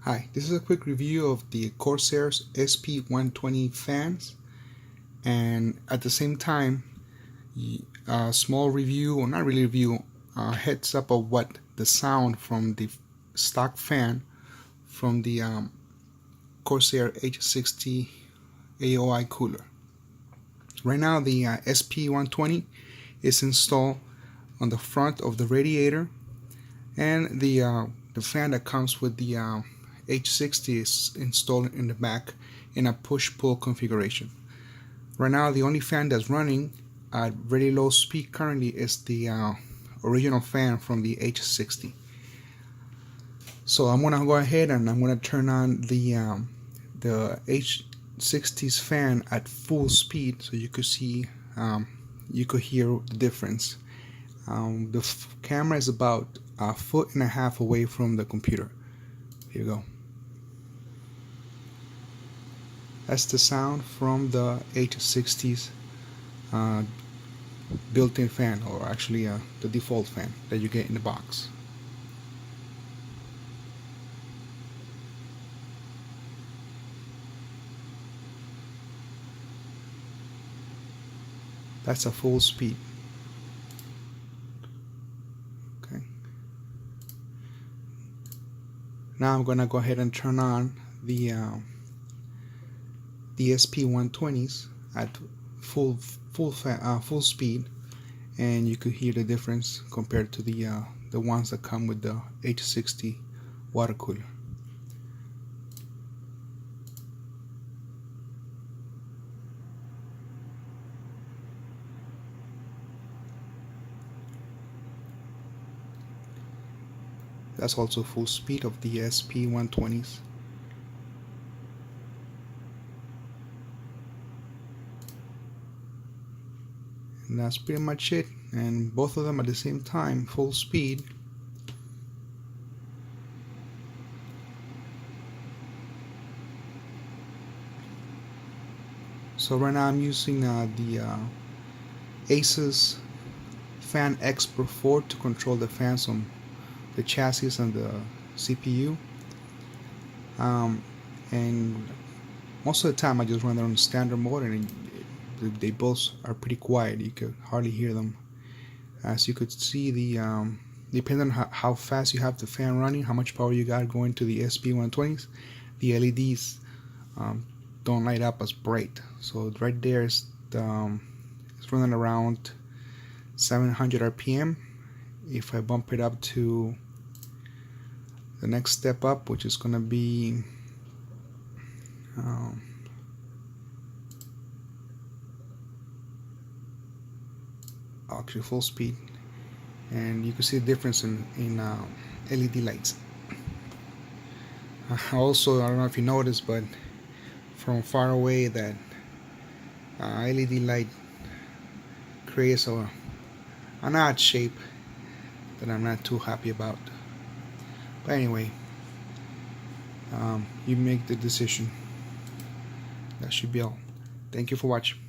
Hi, this is a quick review of the Corsair's SP120 fans, and at the same time a small review, or not really review, heads up of what the sound from the stock fan from the Corsair H60 AOI cooler. Right now the SP120 is installed on the front of the radiator, and the fan that comes with the H60 is installed in the back in a push-pull configuration. Right now the only fan that's running at very low speed currently is the original fan from the H60. So I'm gonna go ahead and I'm gonna turn on the H60's fan at full speed so you could see, you could hear the difference. The camera is about 1.5 feet away from the computer. Here you go. That's the sound from the H60's built-in fan, or actually the default fan that you get in the box. That's a full speed. Okay. Now I'm gonna go ahead and turn on the SP120s at full speed, and you could hear the difference compared to the ones that come with the H60 water cooler. That's also full speed of the SP120s. And that's pretty much it, and both of them at the same time, full speed. So right now I'm using the Asus Fan Expert 4 to control the fans on the chassis and the CPU, and most of the time I just run it on standard mode, and they both are pretty quiet. You could hardly hear them. As you could see, the depending on how fast you have the fan running, how much power you got going to the SP120s, the LEDs don't light up as bright. So right there is it's running around 700 RPM. If I bump it up to the next step up, which is gonna be actually full speed, and you can see the difference in LED lights. Also, I don't know if you noticed, but from far away that LED light creates an odd shape that I'm not too happy about. But anyway, you make the decision. That should be all. Thank you for watching.